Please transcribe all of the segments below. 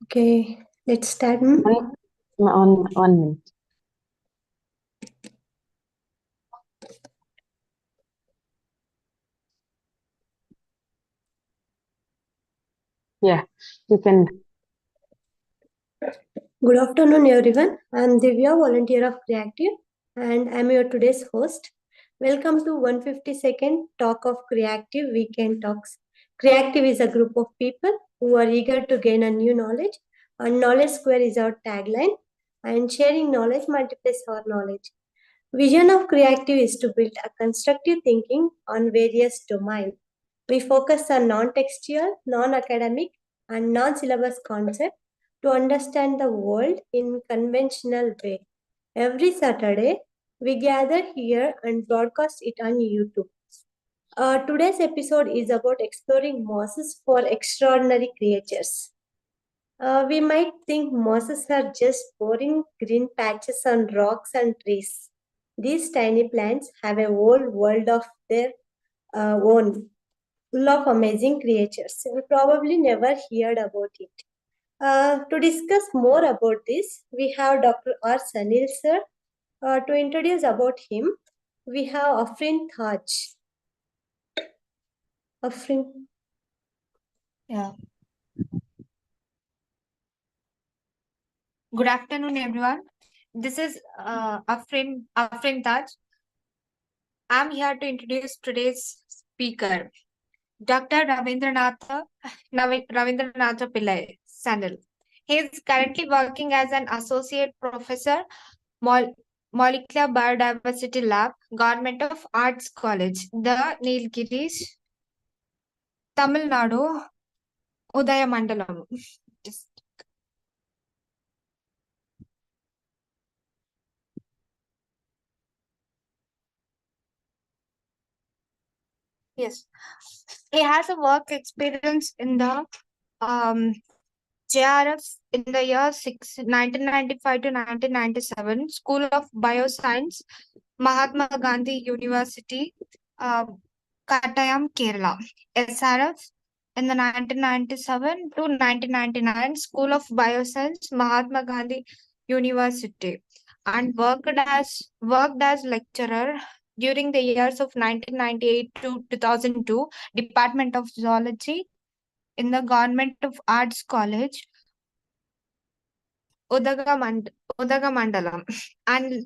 Okay, let's start. On 1 minute. Yeah, you can. Good afternoon, everyone. I'm Divya, volunteer of Creative, and I'm your today's host. Welcome to 152nd Talk of Creative Weekend Talks. Creative is a group of people who are eager to gain a new knowledge, and Knowledge Square is our tagline, and sharing knowledge multiplies our knowledge. Vision of Creative is to build a constructive thinking on various domains. We focus on non-textual, non-academic, and non-syllabus concepts to understand the world in conventional way. Every Saturday, we gather here and broadcast it on YouTube. Today's episode is about exploring mosses for extraordinary creatures. We might think mosses are just boring green patches on rocks and trees. These tiny plants have a whole world of their own, full of amazing creatures. You probably never heard about it. To discuss more about this, we have Dr. R. Sanil sir. To introduce about him, we have Afrin Taj. Afrin. Yeah. Good afternoon, everyone. This is Afrin Taj. I'm here to introduce today's speaker, Dr. Ravindranatha Pillai Sandal. He is currently working as an associate professor, Mol- Molecular Biodiversity Lab, Government of Arts College, the Nilgiris, Tamil Nadu, Udayamandalam. Just Yes. He has a work experience in the um, JRF in the year 1995 to 1997, School of Bioscience, Mahatma Gandhi University, uh, Kottayam, Kerala. SRF in the 1997 to 1999, School of Bioscience, Mahatma Gandhi University, and worked as lecturer during the years of 1998 to 2002, Department of Zoology in the Government of Arts College, Udagamandalam, and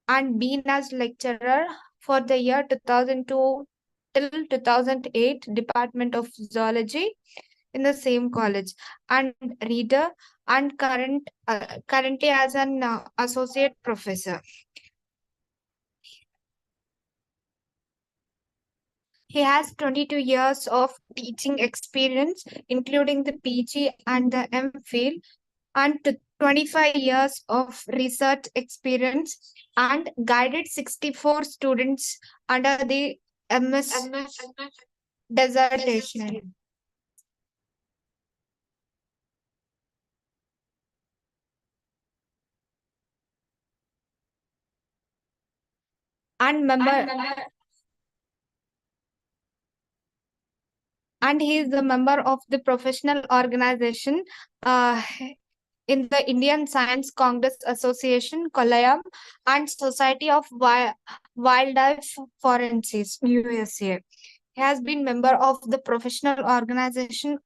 and been as lecturer for the year 2002 till 2008, Department of Zoology in the same college, and reader, and currently as an associate professor. He has 22 years of teaching experience, including the PG and the MPhil, and 25 years of research experience, and guided 64 students under the MS dissertation. And he is a member of the professional organization in the Indian Science Congress Association, Kolayam, and Society of Wildlife Forensics, USA. He has been member of the professional organizations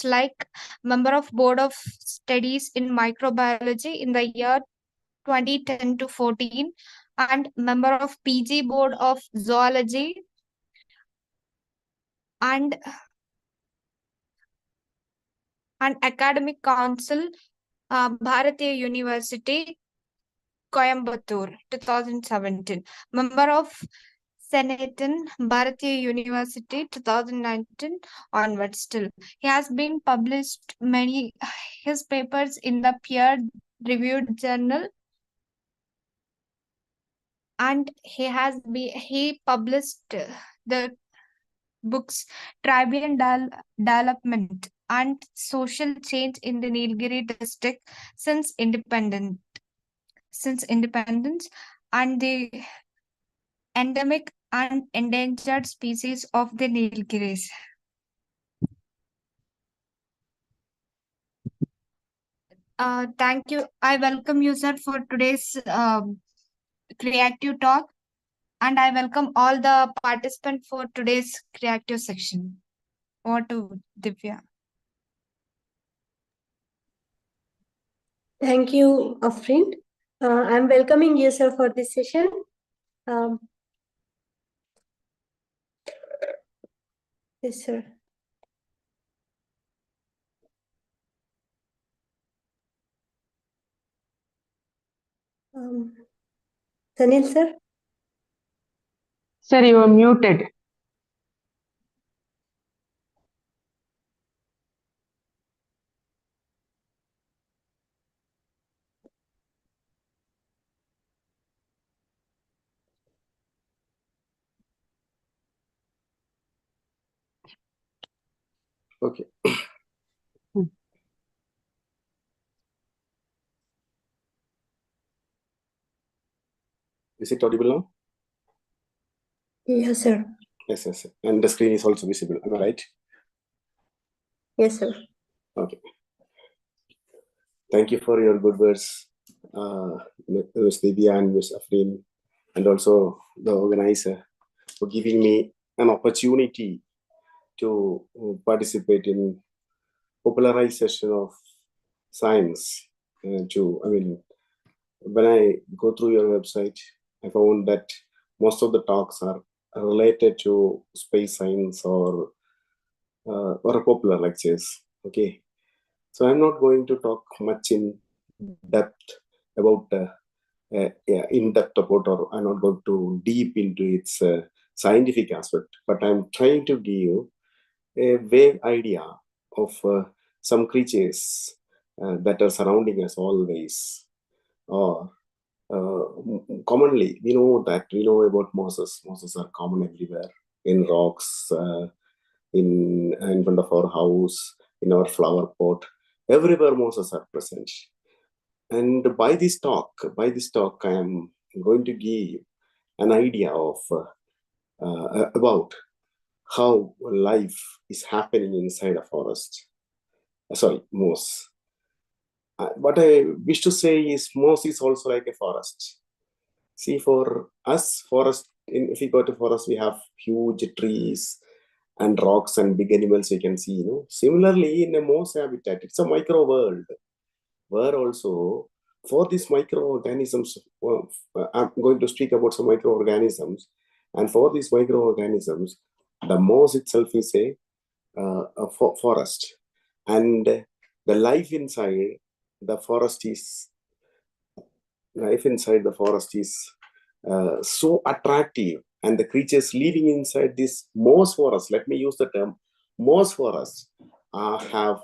like member of Board of Studies in Microbiology in the year 2010 to 14, and member of PG Board of Zoology, and Academic Council, Bharatiya University, Coimbatore, 2017. Member of Senate in Bharatiya University, 2019 onwards still. He has been published many his papers in the peer-reviewed journal, and he published the books Tribal Development and Social Change in the Nilgiri district since independence, and the endemic and endangered species of the Nilgiris. Thank you. I welcome you, sir, for today's creative talk, and I welcome all the participants for today's creative section. Over to Divya. Thank you, Afrin. I'm welcoming you, sir, for this session. Yes, sir. Sanil, sir. Sir, you are muted. Okay. Is it audible now? Yes, sir. Yes, yes. And the screen is also visible. Am I right? Yes, sir. Okay. Thank you for your good words, Ms. Divya and Ms. Afrin, and also the organizer for giving me an opportunity to participate in popularization of science. When I go through your website, I found that most of the talks are related to space science or popular lectures. Okay, so I'm not going to talk much in depth about in depth about, or I'm not going to deep into its scientific aspect, but I'm trying to give a vague idea of some creatures that are surrounding us always, or commonly we know about mosses. Mosses are common everywhere, in rocks, in front of our house, in our flower pot, everywhere mosses are present. And by this talk, I am going to give an idea of about how life is happening inside a forest. Sorry, moss. What I wish to say is moss is also like a forest. See, for us, forest, if we go to forest, we have huge trees and rocks and big animals we can see. Similarly, in a moss habitat, it's a micro world where also for these microorganisms, I'm going to speak about some microorganisms, and for these microorganisms, the moss itself is a forest, and the life inside the forest is so attractive, and the creatures living inside this moss forest, let me use the term moss forest, have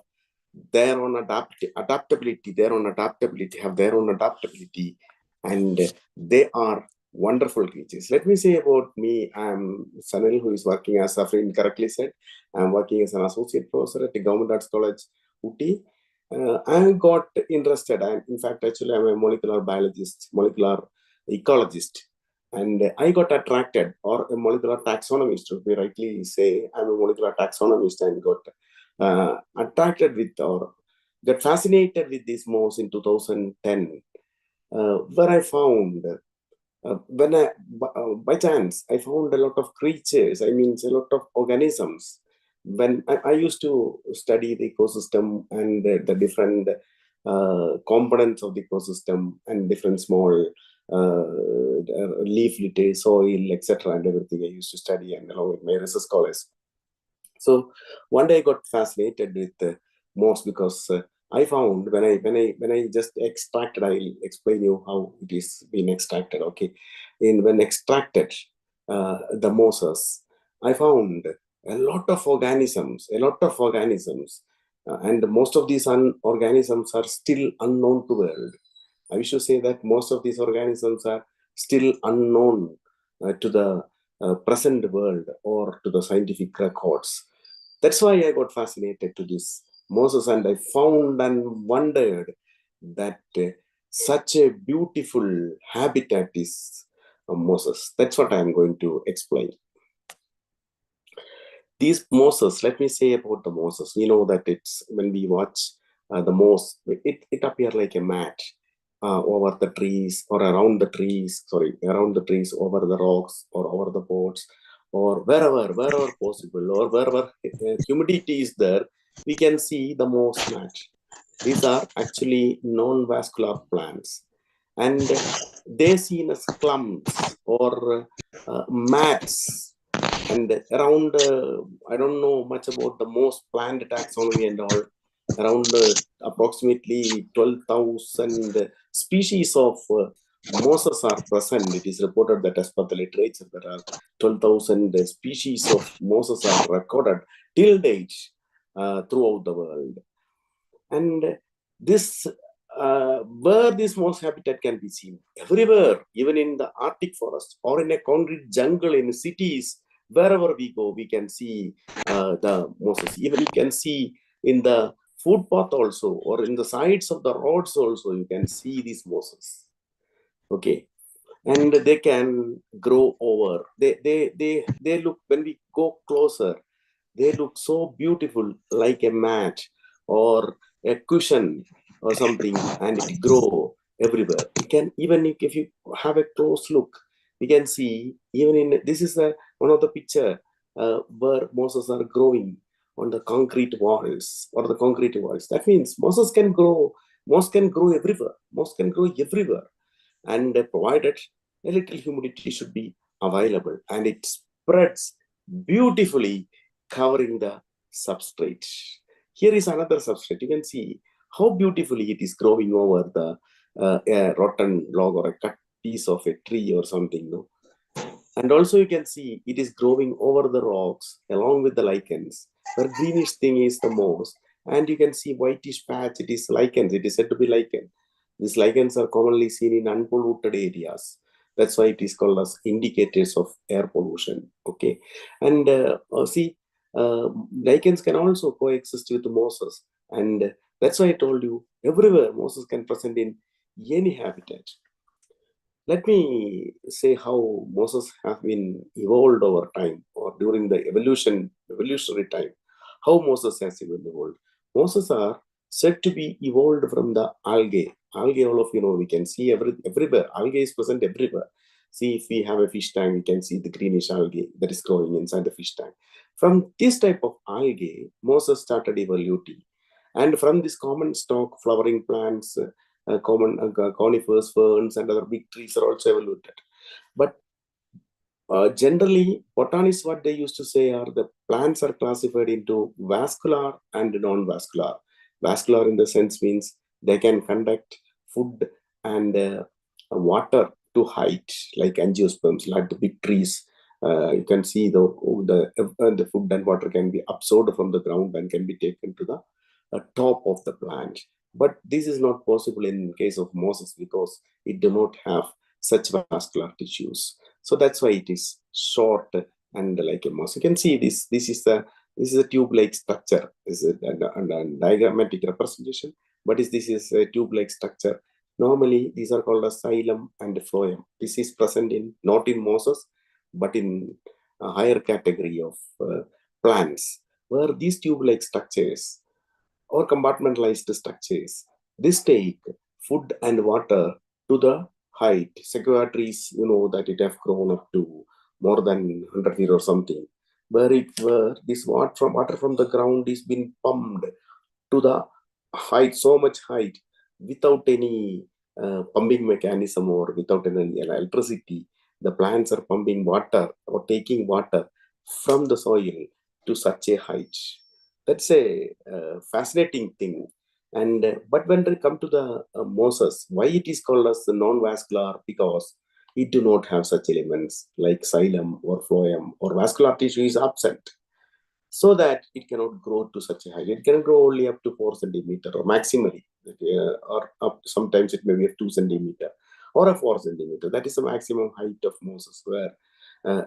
their own adaptability, and they are wonderful creatures. Let me say about me. I'm Sanil, who is working, as Afrin correctly said, I'm working as an associate professor at the Government Arts College, Ooty. I got interested, and in fact, actually, I'm a molecular biologist, molecular ecologist, and I got attracted, or a molecular taxonomist, to be rightly say, I'm a molecular taxonomist, and got attracted with, or got fascinated with this moss in 2010, where I found, when I, by chance, I found a lot of creatures, a lot of organisms. When I used to study the ecosystem and the different components of the ecosystem and different small leaf litter, soil, etc., and everything I used to study, and along with my research scholars. So one day I got fascinated with moss, because I found when I just extracted, I'll explain you how it is being extracted. Okay, when extracted the mosses, I found a lot of organisms, and most of these organisms are still unknown to the world. I wish to say that most of these organisms are still unknown to the present world or to the scientific records. That's why I got fascinated to this mosses, and I found and wondered that such a beautiful habitat is mosses. That's what I'm going to explain. These mosses, let me say about the mosses. We know that it's when we watch the moss, it appears like a mat over the trees or around the trees, around the trees, over the rocks or over the boats, or wherever possible, or wherever humidity is there, we can see the moss mat. These are actually non-vascular plants, and they seen as clumps or mats. And around, I don't know much about the most plant taxonomy and all, around approximately 12,000 species of mosses are present. It is reported that as per the literature, there are 12,000 species of mosses are recorded till date throughout the world. And this, where this moss habitat can be seen? Everywhere, even in the Arctic forest or in a concrete jungle in cities, wherever we go, we can see the mosses. Even you can see in the footpath also, or in the sides of the roads also, you can see these mosses. Okay. And they can grow over. They look, when we go closer, they look so beautiful, like a mat or a cushion or something, and it grow everywhere. It can, even if you have a close look, we can see, even in, this is one of the picture where mosses are growing on the concrete walls or the concrete walls. That means mosses can grow, moss can grow everywhere. Moss can grow everywhere, and provided a little humidity should be available, and it spreads beautifully, covering the substrate. Here is another substrate. You can see how beautifully it is growing over the a rotten log or a cut piece of a tree or something. No? And also you can see it is growing over the rocks along with the lichens, where greenish thing is the moss, and you can see whitish patch, it is lichens, it is said to be lichen. These lichens are commonly seen in unpolluted areas. That's why it is called as indicators of air pollution. Okay, and see, lichens can also coexist with mosses, and that's why I told you everywhere mosses can present in any habitat. Let me say how mosses have been evolved over time, or during the evolutionary time, how mosses has evolved. Mosses are said to be evolved from the algae. Algae, all of you know, we can see everywhere. Algae is present everywhere. See, if we have a fish tank, we can see the greenish algae that is growing inside the fish tank. From this type of algae, mosses started evoluting. And from this common stock, flowering plants, common conifers, ferns, and other big trees are also evoluted. But generally, botanists, what they used to say are the plants are classified into vascular and non-vascular. Vascular in the sense means they can conduct food and water to height, like angiosperms, like the big trees. You can see the food and water can be absorbed from the ground and can be taken to the top of the plant. But this is not possible in case of mosses because it do not have such vascular tissues. So that's why it is short and like a moss. You can see this. This is a tube-like structure. This is a diagrammatic representation. But this is a tube-like structure. Normally, these are called as xylem and phloem. This is present in not in mosses, but in a higher category of plants, where these tube-like structures or compartmentalized structures, this take food and water to the height. Sequoia trees, you know that it have grown up to more than 100 feet or something, where this water from the ground is being pumped to the height, so much height, without any pumping mechanism or without any electricity. The plants are pumping water or taking water from the soil to such a height. That's a fascinating thing. And but when they come to the mosses, why it is called as the non-vascular? Because it do not have such elements like xylem or phloem, or vascular tissue is absent, so that it cannot grow to such a height. It can grow only up to 4 centimeter or maximally, or up, sometimes it may be 2 centimeter or a 4 centimeter. That is the maximum height of mosses, where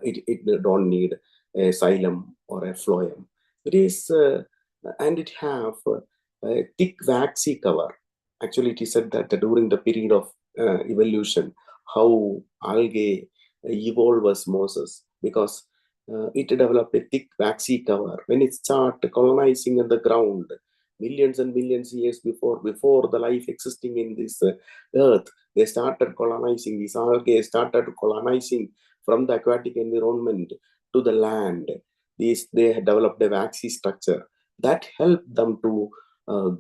it don't need a xylem or a phloem. It is, and it have a thick waxy cover. Actually, it is said that during the period of evolution, how algae evolved as mosses, because it developed a thick waxy cover. When it started colonizing in the ground, millions and millions years before the life existing in this earth, they started colonizing. These algae started colonizing from the aquatic environment to the land. They had developed a waxy structure that helped them to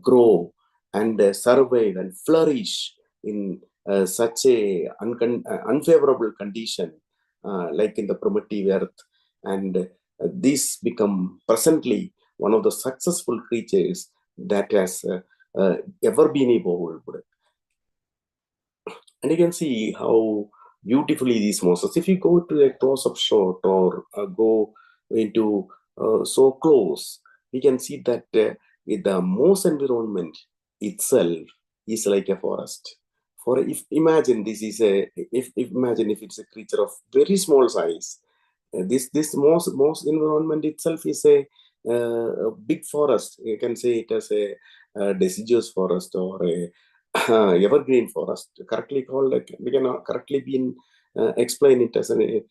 grow and survive and flourish in such a unfavorable condition, like in the primitive earth. And this become presently one of the successful creatures that has ever been evolved. And you can see how beautifully these mosses, if you go to a close-up shot or go into so close, we can see that the moss environment itself is like a forest. If imagine this is imagine if it's a creature of very small size, this moss environment itself is a big forest. You can say it as a deciduous forest or a evergreen forest, correctly called. We can correctly be explain it as an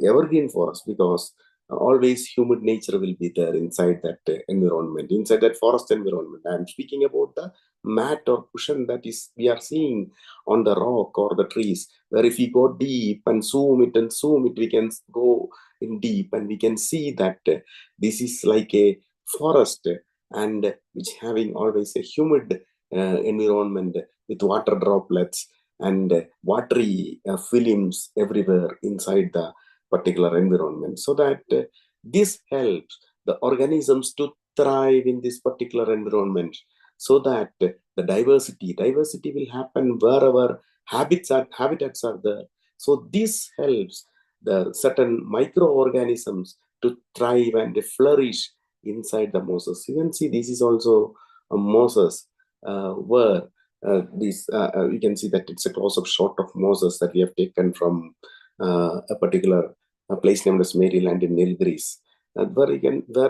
evergreen forest, because always humid nature will be there inside that environment, inside that forest environment. I am speaking about the mat or cushion that is we are seeing on the rock or the trees, where if we go deep and zoom it, we can go in deep and we can see that this is like a forest, and which having always a humid environment with water droplets and watery films everywhere inside the particular environment, so that this helps the organisms to thrive in this particular environment, so that the diversity will happen wherever habitats are there. So this helps the certain microorganisms to thrive and flourish inside the mosses. You can see this is also a mosses where you can see that it's a close-up shot of mosses that we have taken from a particular place named as Maryland in Nilgiris, where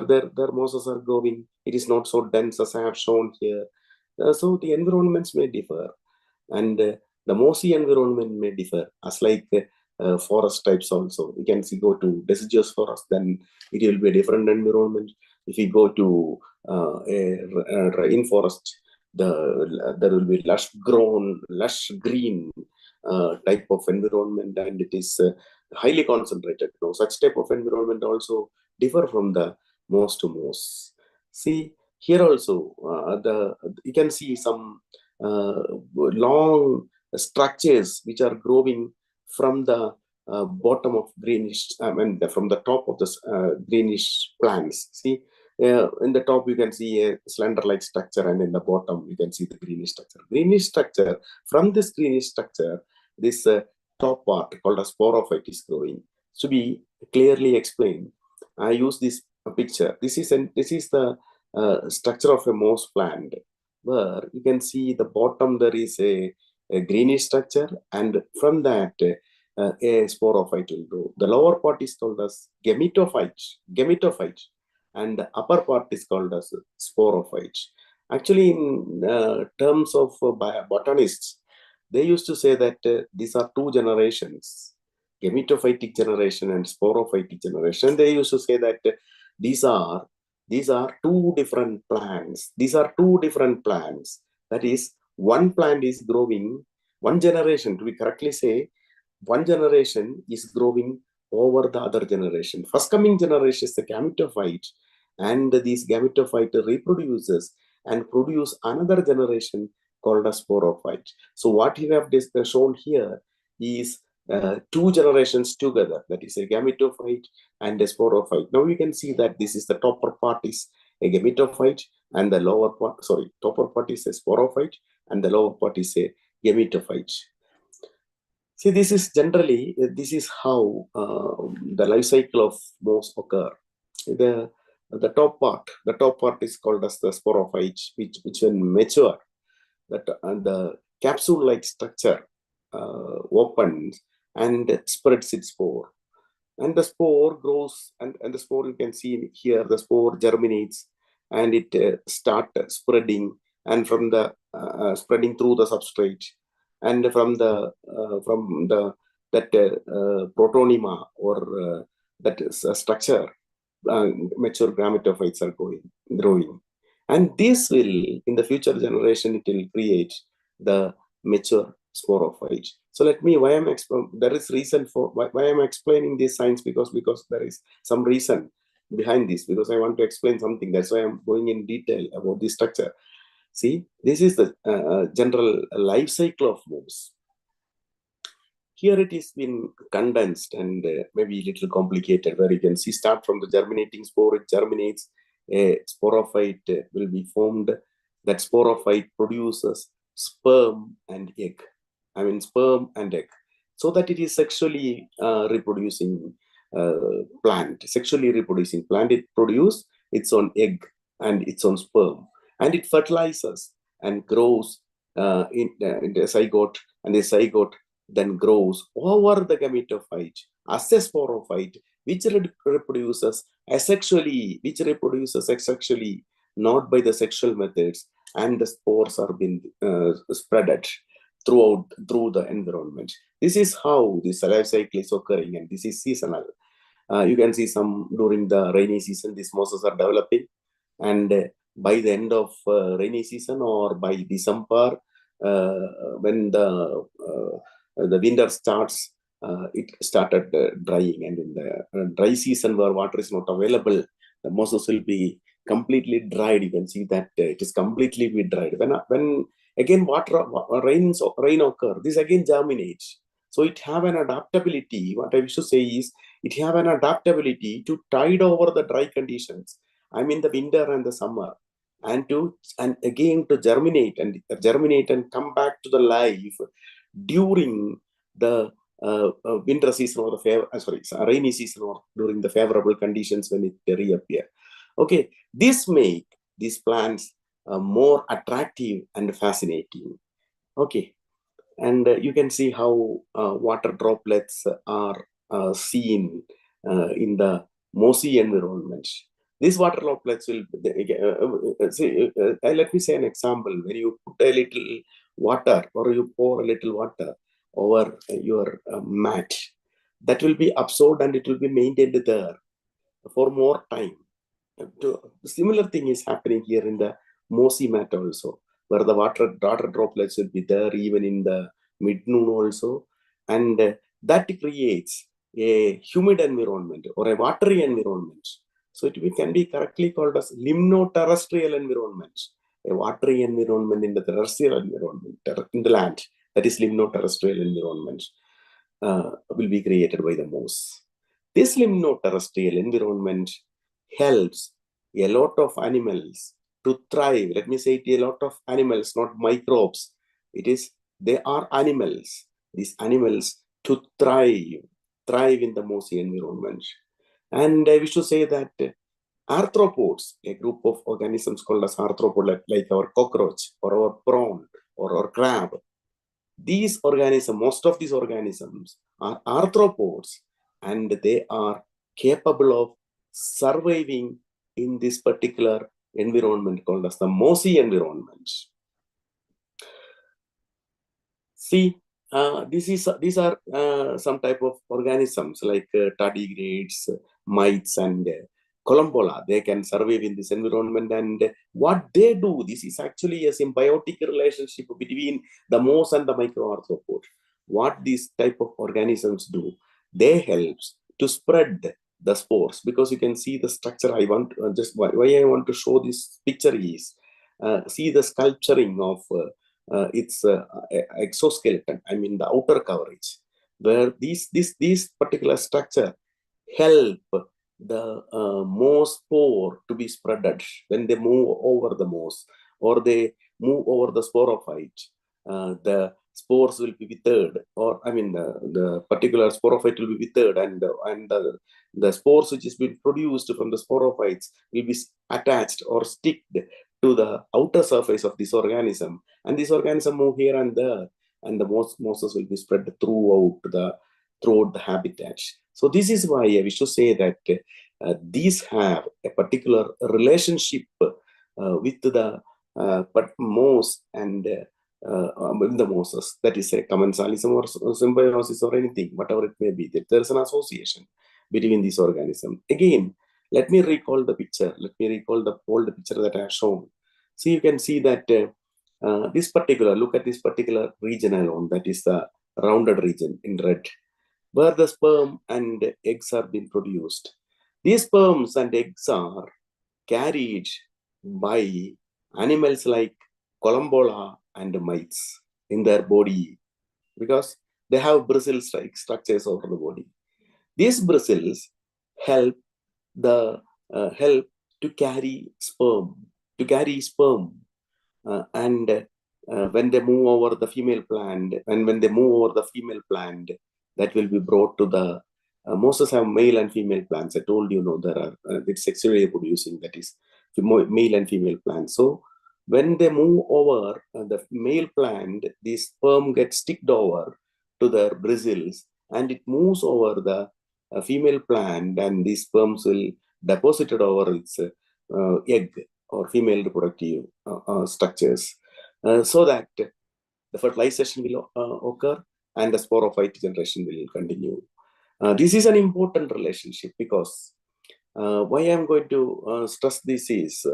their mosses are growing. It is not so dense as I have shown here. So the environments may differ, and the mossy environment may differ, as like forest types also. You can see go to deciduous forest, then it will be a different environment. If you go to a rainforest, there will be lush green type of environment, and it is highly concentrated. Such type of environment also differ from the moss to moss. See here also, you can see some long structures which are growing from the bottom of greenish, from the top of the greenish plants. See, in the top you can see a slender-like structure, and in the bottom you can see the greenish structure. Greenish structure. From this greenish structure, this top part called a sporophyte is growing. To be clearly explained, I use this picture. This is the structure of a moss plant, where you can see the bottom there is a greenish structure, and from that a sporophyte will grow. The lower part is called as gametophyte, and the upper part is called as sporophyte. Actually, in terms of botanists, they used to say that these are two generations, gametophytic generation and sporophytic generation. They used to say that these are two different plants. These are two different plants. That is, one plant is growing, one generation, to be correctly say, one generation is growing over the other generation. First coming generation is the gametophyte, and these gametophyte reproduces and produce another generation called a sporophyte. So what you have shown here is two generations together, that is a gametophyte and a sporophyte. Now you can see that this is the topper part is a gametophyte, and the lower part, topper part is a sporophyte, and the lower part is a gametophyte. See, this is generally, this is how the life cycle of moss occur. The top part is called as the sporophyte, which when mature, that the capsule-like structure opens and spreads its spore, and the spore grows, and the spore, you can see here, the spore germinates, and it start spreading, and from the spreading through the substrate, and from that protonema or that structure, mature gametophytes are growing, And this will, in the future generation, it will create the mature sporophyte. So let me, there is reason for why I'm explaining this science, because there is some reason behind this, because I want to explain something. That's why I'm going in detail about this structure. See, this is the general life cycle of moss. Here it is been condensed and maybe a little complicated, where you can see start from the germinating spore, it germinates, a sporophyte will be formed. That sporophyte produces sperm and egg. I mean sperm and egg. So that it is sexually reproducing plant. Sexually reproducing plant. It produces its own egg and its own sperm. And it fertilizes and grows in the zygote, and the zygote then grows over the gametophyte as a sporophyte, which reproduces asexually, not by the sexual methods, and the spores are being spreaded through the environment. This is how this life cycle is occurring, and this is seasonal. You can see some during the rainy season, these mosses are developing, and by the end of rainy season or by December, when the winter starts, it started drying, and in the dry season where water is not available, the mosses will be completely dried. You can see that it is completely dried. When again rain occur, this again germinates. So it have an adaptability. What I wish to say is, it have an adaptability to tide over the dry conditions. I mean the winter and the summer, and again to germinate and come back to the life during the winter season or the rainy season, or during the favorable conditions when it reappear. Okay, this make these plants more attractive and fascinating. Okay, and you can see how water droplets are seen in the mossy environment. These water droplets will, let me say an example. When you put a little water, or you pour a little water over your mat, that will be absorbed and it will be maintained there for more time. Similar thing is happening here in the mossy mat also, where the water droplets will be there even in the mid-noon also, and that creates a humid environment or a watery environment. So it can be correctly called as limnoterrestrial environment, a watery environment in the terrestrial environment, in the land. That is limnoterrestrial environment will be created by the moss. This limnoterrestrial environment helps a lot of animals to thrive. Let me say it, a lot of animals, not microbes. They are animals. These animals to thrive in the mossy environment. And I wish to say that arthropods, a group of organisms called as arthropod, like our cockroach or our prawn or our crab, these organisms, most of these organisms are arthropods, and they are capable of surviving in this particular environment called as the mossy environment. See, these are some type of organisms like tardigrades, mites, and columbola. They can survive in this environment, and what they do, this is actually a symbiotic relationship between the moss and the microarthropod. What these type of organisms do, they help to spread the spores, because you can see the structure. I want why I want to show this picture is see the sculpturing of its exoskeleton, I mean the outer coverage, where these particular structure help the moss spore to be spreaded when they move over the moss, or they move over the sporophyte. The spores will be withered, or I mean the particular sporophyte will be withered, and the spores which is being produced from the sporophytes will be attached or sticked to the outer surface of this organism, and this organism move here and there, and the mosses will be spread throughout the habitat. So this is why I wish to say that these have a particular relationship with the moss and with the mosses. That is a commensalism or symbiosis or anything, whatever it may be. There is an association between these organisms. Again, let me recall the picture. Let me recall the old picture that I have shown. So you can see that look at this particular region alone, that is the rounded region in red, where the sperm and eggs are being produced. These sperms and eggs are carried by animals like columbola and mites in their body, because they have bristles like structures over the body. These bristles help to carry sperm, and when they move over the female plant, that will be brought to the mosses have male and female plants. I told you, there are it's sexually reproducing, that is male and female plants. So when they move over the male plant, the sperm gets sticked over to their bristles, and it moves over the female plant, and these sperms will deposited over its egg or female reproductive structures, so that the fertilization will occur and the sporophyte generation will continue. This is an important relationship, because why I'm going to stress this is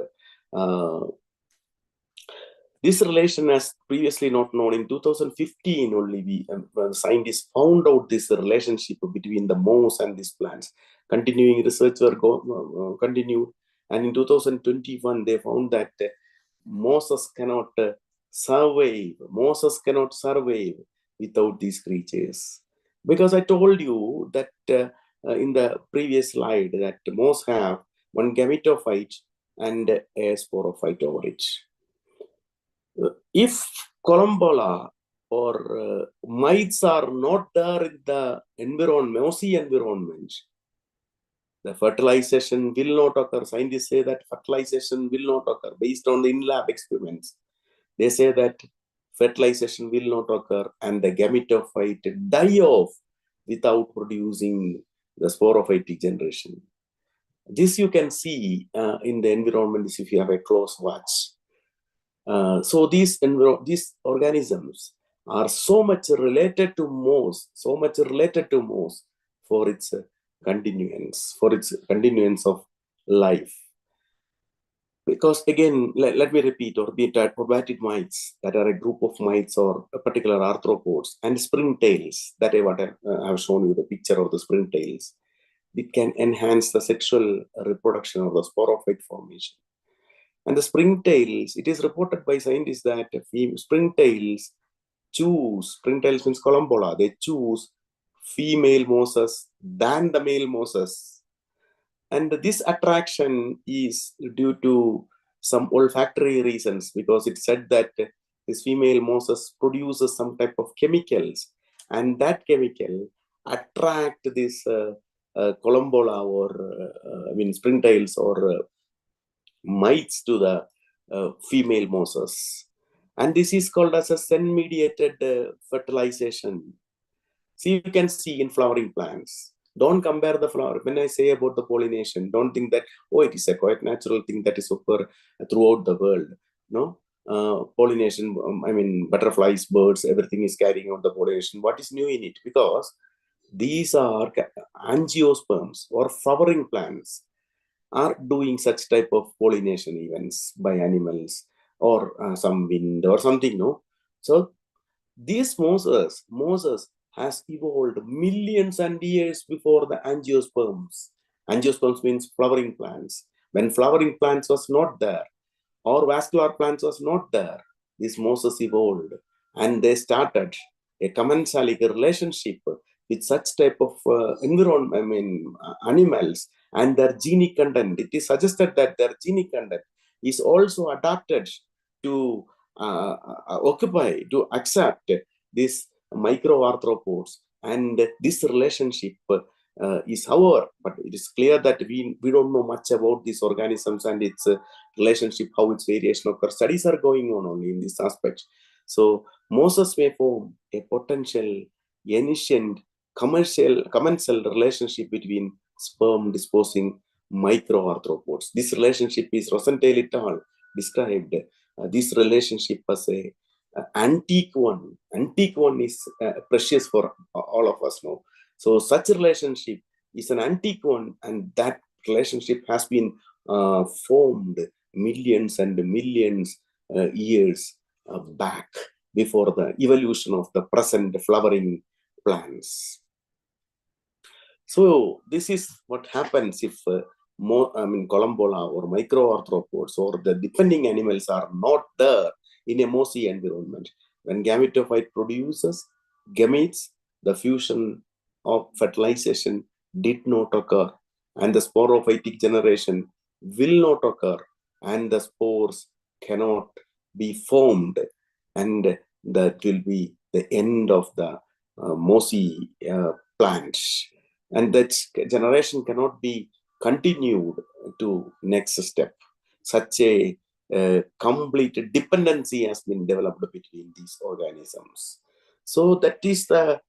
this relation has previously not known. In 2015 only, scientists found out this relationship between the moss and these plants. Continuing research were continued, and in 2021 they found that mosses cannot survive without these creatures. Because I told you that in the previous slide that moss have one gametophyte and a sporophyte over it. If columbola or mites are not there in the mossy environment, the fertilization will not occur. Scientists say that fertilization will not occur based on the in-lab experiments. They say that fertilization will not occur, and the gametophyte die off without producing the sporophytic generation. This you can see in the environment if you have a close watch. So these organisms are so much related to moss, for its continuance of life. Because again, let me repeat, orbatid mites, that are a group of mites or a particular arthropods, and springtails, that is what I have shown you the picture of the springtails. It can enhance the sexual reproduction or the sporophyte formation. And the springtails, it is reported by scientists that springtails means columbola, they choose female mosses than the male mosses. And this attraction is due to some olfactory reasons, because it said that this female mosses produces some type of chemicals, and that chemical attract this columbola or springtails or mites to the female mosses. And this is called as a sen-mediated fertilization. So you can see in flowering plants. Don't compare the flower. When I say about the pollination, don't think that, it is a quite natural thing that is occur throughout the world. No, pollination, butterflies, birds, everything is carrying out the pollination. What is new in it? Because these are angiosperms or flowering plants are doing such type of pollination events by animals or some wind or something, no? So these mosses has evolved millions and years before the angiosperms. Angiosperms means flowering plants. When flowering plants was not there, or vascular plants was not there, these mosses evolved, and they started a commensalic relationship with such type of animals and their genic content. It is suggested that their genic content is also adapted to accept this microarthropods, and this relationship is, however, but it is clear that we don't know much about these organisms and its relationship, how its variation occurs. Studies are going on only in this aspect. So mosses may form a potential ancient commensal relationship between sperm disposing microarthropods. This relationship is Rosenthal et al. Described this relationship as a antique one. Antique one is precious for all of us now. So such a relationship is an antique one, and that relationship has been formed millions and millions years back before the evolution of the present flowering plants. So this is what happens if columbola or microarthropods or the depending animals are not there in a mossy environment. When gametophyte produces gametes, the fusion of fertilization did not occur, and the sporophytic generation will not occur, and the spores cannot be formed, and that will be the end of the mossy plant. And that generation cannot be continued to next step. Such a complete dependency has been developed between these organisms. So that is the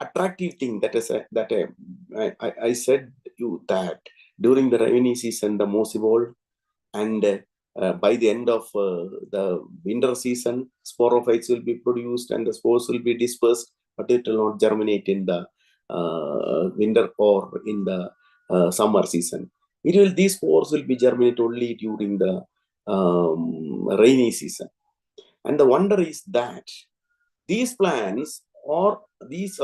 attractive thing. I said you that during the rainy season the moss evolved, and by the end of the winter season, sporophytes will be produced and the spores will be dispersed, but it will not germinate in the winter or in the summer season. These spores will be germinate only during the rainy season. And the wonder is that these plants or these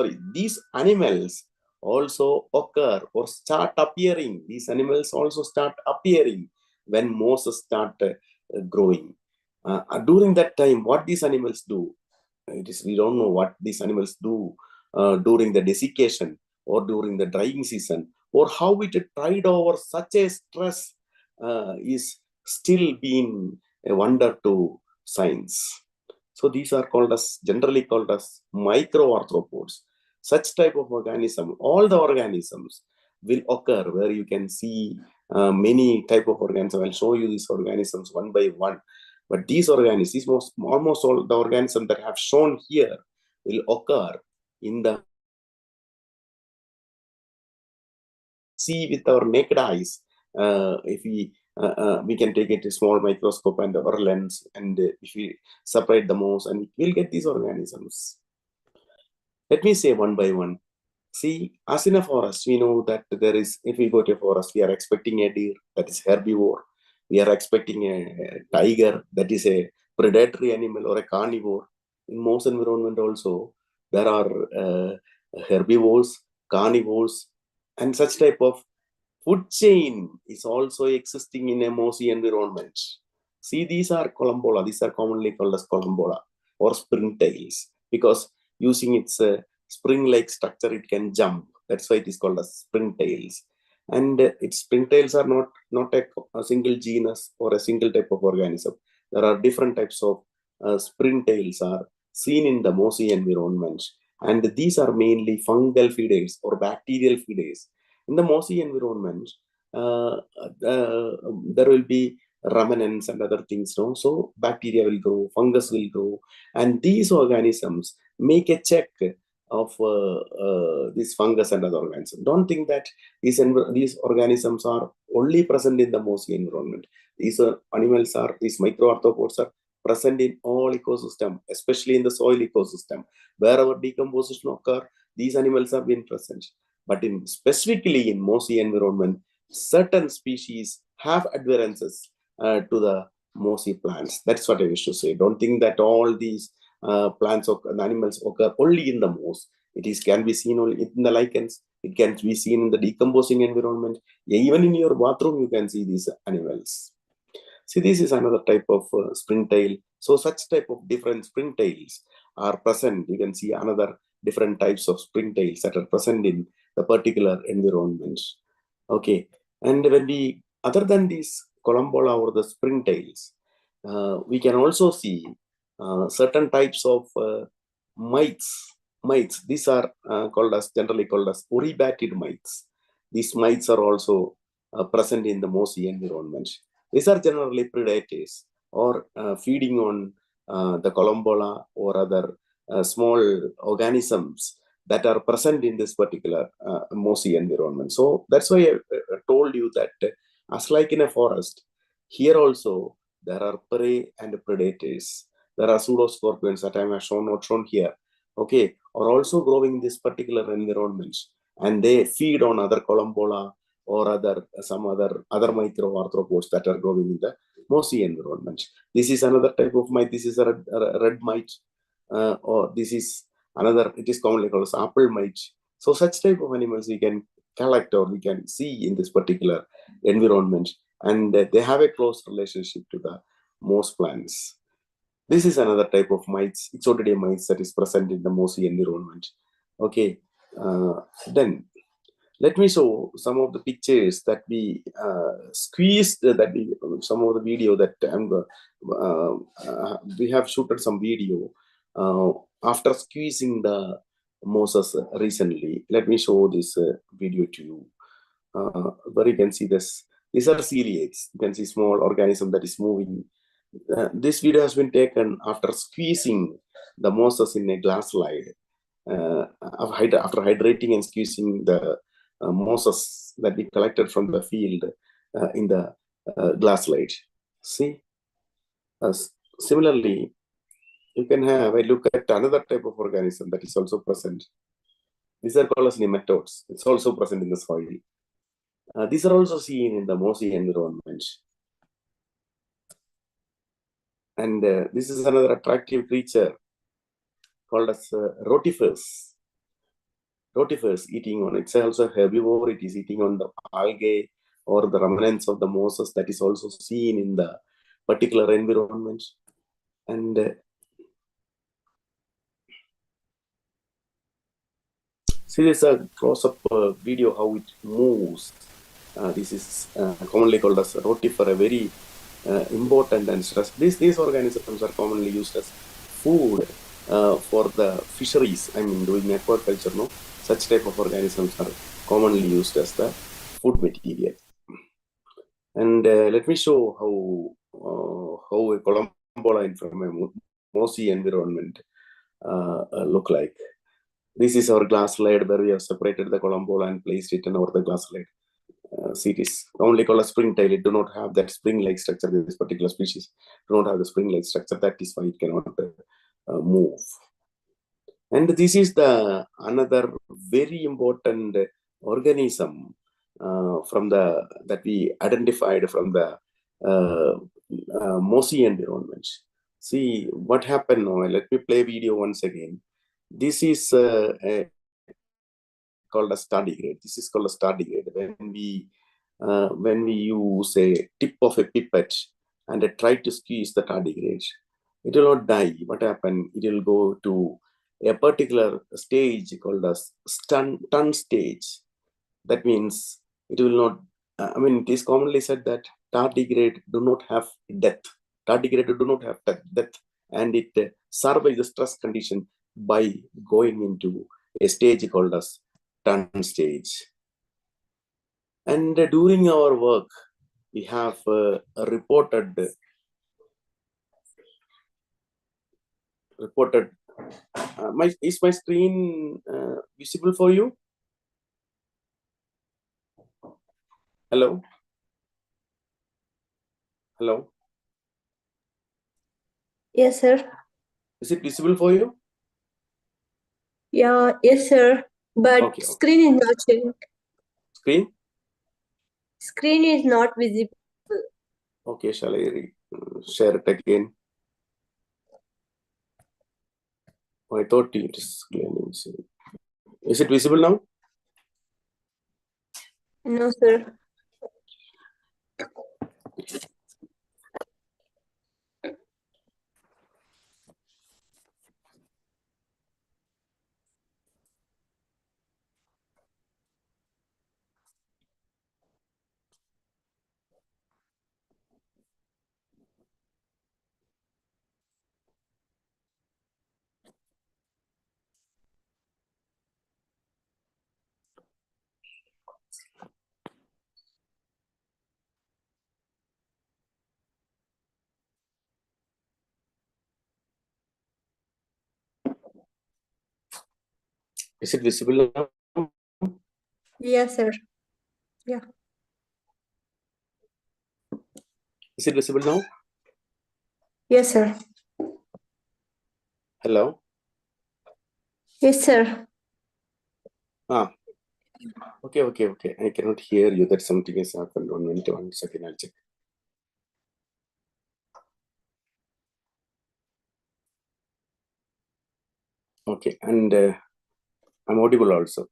animals also occur or start appearing. These animals also start appearing when mosses start growing. During that time, what these animals do, we don't know what these animals do during the desiccation or during the drying season, or how it tide over such a stress is still being a wonder to science. So these are generally called as microarthropods. Such type of organism, all the organisms will occur where you can see many type of organisms. I'll show you these organisms one by one. But these organisms, almost all the organisms that I have shown here will occur in the see with our naked eyes. If we can take it a small microscope and our lens, and if we separate the moss, and we'll get these organisms. Let me say one by one. See, as in a forest, we know that there is, if we go to a forest, we are expecting a deer, that is herbivore. We are expecting a tiger, that is a predatory animal or a carnivore. In most environment also, there are herbivores, carnivores, and such type of food chain is also existing in a mossy environment. See, these are columbola. These are commonly called as columbola or springtails, because using its spring-like structure, it can jump. That's why it is called as springtails. And its springtails are not a single genus or a single type of organism. There are different types of springtails are seen in the mossy environment. And these are mainly fungal feeders or bacterial feeders. In the mossy environment, there will be remnants and other things. No? So bacteria will grow, fungus will grow, and these organisms make a check of this fungus and other organisms. Don't think that these organisms are only present in the mossy environment. These microarthropods are present in all ecosystem, especially in the soil ecosystem. Wherever decomposition occurs, these animals have been present. But specifically in mossy environment, certain species have adherences to the mossy plants. That's what I wish to say. Don't think that all these plants or animals occur only in the moss. Can be seen only in the lichens. It can be seen in the decomposing environment. Even in your bathroom, you can see these animals. See, this is another type of springtail. So such type of different springtails are present. You can see another different types of springtails that are present in the particular environment. Okay, and when other than these columbola or the springtails, we can also see certain types of mites. These are generally called as oribatid mites. These mites are also present in the mossy environment. These are generally predators or feeding on the columbola or other small organisms that are present in this particular mossy environment. So that's why I told you that as like in a forest, here also there are prey and predators. There are pseudoscorpions that I have not shown here. Okay, are also growing in this particular environment, and they feed on other columbola or some other microarthropods that are growing in the mossy environment. This is another type of mite. This is a red mite, or this is another. It is commonly called as apple mite. So such type of animals we can collect or we can see in this particular environment, and they have a close relationship to the moss plants. This is another type of mites, Ixotidae mites, that is present in the mossy environment. Okay, then let me show some of the pictures that we squeezed, some of the video that we have shooted some video after squeezing the mosses recently. Let me show this video to you. Where you can see this. These are ciliates. You can see small organism that is moving. This video has been taken after squeezing the mosses in a glass slide. After hydrating and squeezing the mosses that we collected from the field in the glass slide. See, similarly, you can have a look at another type of organism that is also present. These are called as nematodes. It's also present in the soil. These are also seen in the mossy environment. And this is another attractive creature called as rotifers. Rotifers eating on, it's also a herbivore. It is eating on the algae or the remnants of the mosses that is also seen in the particular environment. And see, this is a close-up video how it moves. This is commonly called as rotifer, a very important and stress. These organisms are commonly used as food for the fisheries. I mean, doing aquaculture, no? Such type of organisms are commonly used as the food material. And let me show how a columboline from a mossy environment look like. This is our glass slide where we have separated the columbola and placed it over the glass slide. See, it is only called a springtail. It do not have that spring-like structure. This particular species do not have the spring-like structure. That is why it cannot move. And this is the another very important organism that we identified from the mossy environment. See what happened now. Let me play video once again. This is called a tardigrade. This is called a tardigrade. When we use a tip of a pipette and try to squeeze the tardigrade, it will not die. What happened? It will go to a particular stage called as stun stage. That means it will not. It is commonly said that tardigrade do not have death. Tardigrade do not have death, and it survives the stress condition by going into a stage called as stun stage. And during our work, we have reported. Is my screen visible for you? Hello? Hello? Yes, sir. Is it visible for you? Yeah, yes, sir. But Okay. screen is not showing. Screen? Screen is not visible. Okay, shall I share it again? I thought it is clear. Is it visible now? No, sir. Is it visible now? Yes, sir. Yeah. Is it visible now? Yes, sir. Hello? Yes, sir. Okay. I cannot hear you. That something has happened. 1 minute, 1 second. I'll check. Okay, and I'm audible also.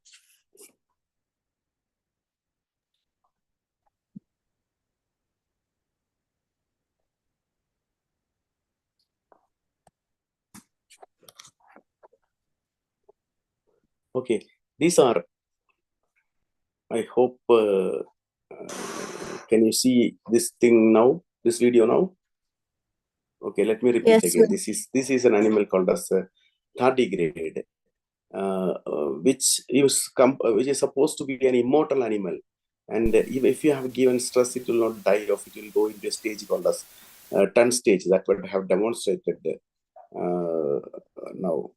Okay, these are, I hope, can you see this thing now, this video now? Okay, let me repeat Yes, again. sir. This is an animal called as tardigrade, which is supposed to be an immortal animal. And if you have given stress, it will not die off. It will go into a stage called as turn stage. That what I have demonstrated now.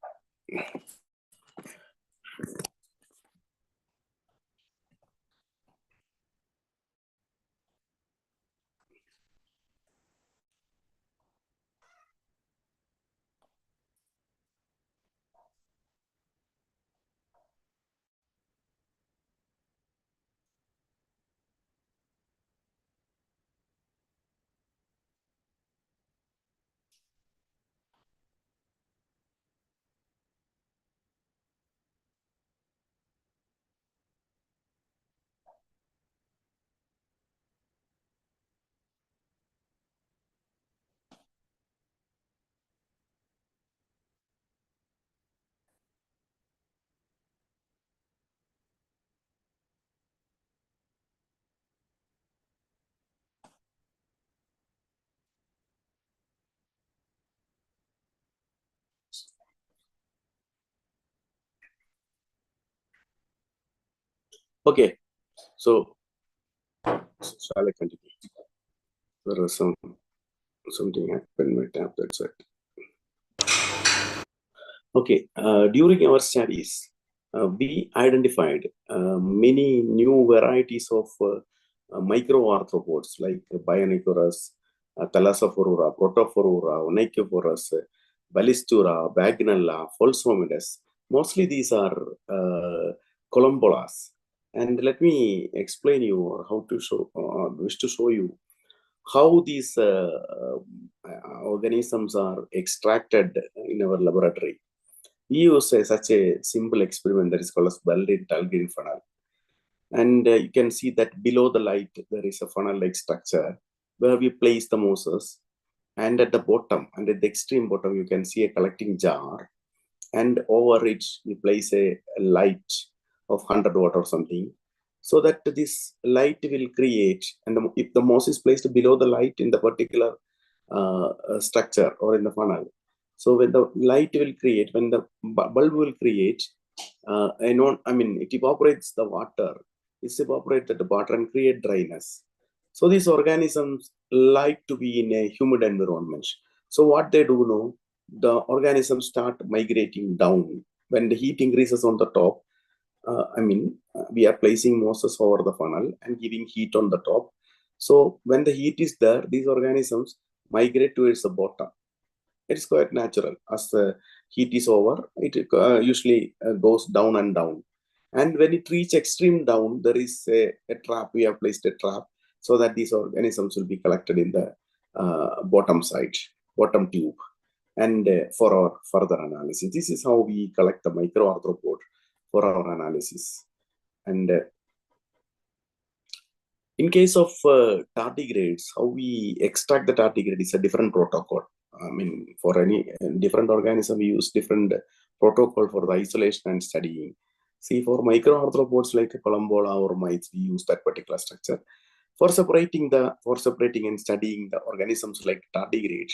Okay, so shall I continue? There was something happened with tab. That's it. Okay, during our studies, we identified many new varieties of microarthropods like Bionicorus, Thalassophorura, Protophorura, Onychophorus, Balistura, Bagnella, Folsomides. Mostly these are columbolas. And let me explain you or how to show, wish to show you how these organisms are extracted in our laboratory. We use such a simple experiment that is called as Bell-Dahlgren funnel. And you can see that below the light, there is a funnel-like structure where we place the mosses. And at the bottom, and at the extreme bottom, you can see a collecting jar. And over it, we place a light of 100 watt or something, so that this light will create, and if the moss is placed below the light in the particular structure or in the funnel, so when the light will create, when the bulb will create, it evaporates the water. It's evaporated the water and create dryness. So these organisms like to be in a humid environment. So what they do now, the organisms start migrating down. When the heat increases on the top, we are placing mosses over the funnel and giving heat on the top. So when the heat is there, these organisms migrate towards the bottom. It is quite natural. As the heat is over, it usually goes down and down. And when it reaches extreme down, there is a trap. We have placed a trap so that these organisms will be collected in the bottom side, bottom tube. And for our further analysis, this is how we collect the microarthropod for our analysis. And in case of tardigrades, how we extract the tardigrade is a different protocol. For any different organism, we use different protocol for the isolation and studying. See, for microarthropods like columbola or mites, we use that particular structure. For separating and studying the organisms like tardigrades,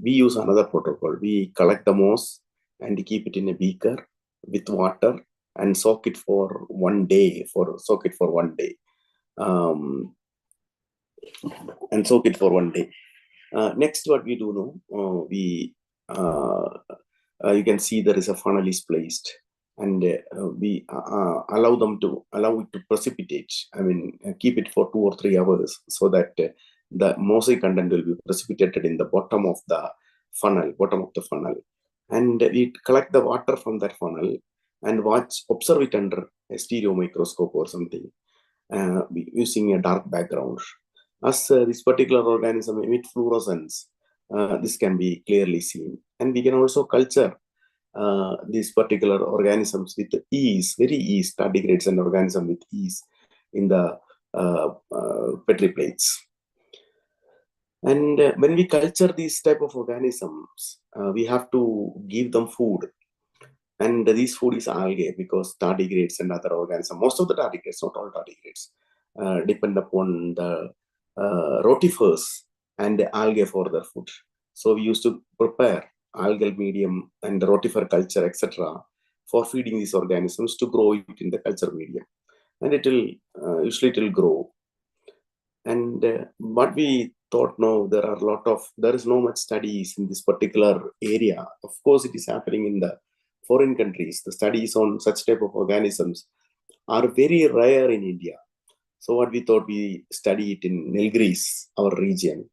we use another protocol. We collect the moss and keep it in a beaker with water and soak it for 1 day. Next, what we do now, you can see there is a funnel is placed, and we allow it to precipitate. Keep it for 2 or 3 hours so that the mossy content will be precipitated in the bottom of the funnel, and we collect the water from that funnel and observe it under a stereo microscope or something, using a dark background. As this particular organism emit fluorescence, this can be clearly seen. And we can also culture these particular organisms with ease, very ease, tardigrades and organism with ease in the Petri plates. And when we culture these type of organisms, we have to give them food. And this food is algae, because tardigrades and other organisms, most of the tardigrades, not all tardigrades, depend upon the rotifers and the algae for their food. So we used to prepare algal medium and the rotifer culture, etc., for feeding these organisms to grow it in the culture medium. And it will, usually it will grow. And what we thought, no, there is no much studies in this particular area. Of course, it is happening in the foreign countries. The studies on such type of organisms are very rare in India. So what we thought, we study it in Nilgiris, our region,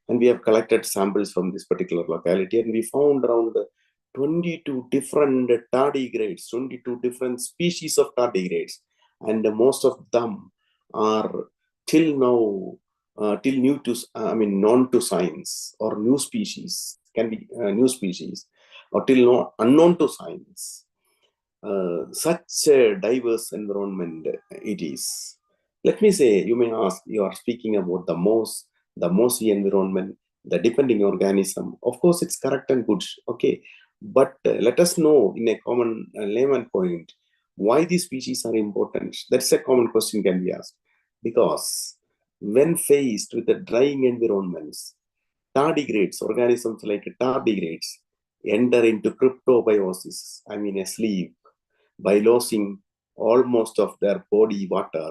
and we have collected samples from this particular locality, and we found around 22 different tardigrades, 22 different species of tardigrades, and most of them are till now known to science, or new species, can be new species, or till now unknown to science. Such a diverse environment it is. Let me say, you may ask, you are speaking about the mossy environment, the depending organism. Of course, it's correct and good, okay. But let us know in a common layman point, why these species are important. That's a common question can be asked. Because when faced with the drying environments, tardigrades, organisms like tardigrades, enter into cryptobiosis, a sleep, by losing almost of their body water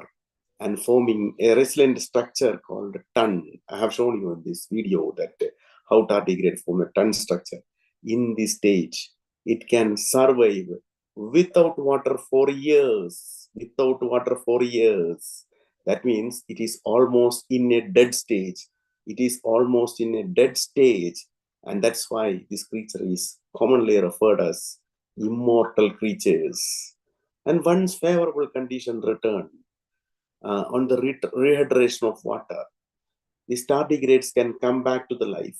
and forming a resilient structure called ton. I have shown you in this video that how tardigrade form a ton structure. In this stage, it can survive without water for years. Without water for years. That means it is almost in a dead stage. It is almost in a dead stage. And that's why this creature is commonly referred as immortal creatures. And once favorable condition return, on the rehydration of water, these tardigrades can come back to the life.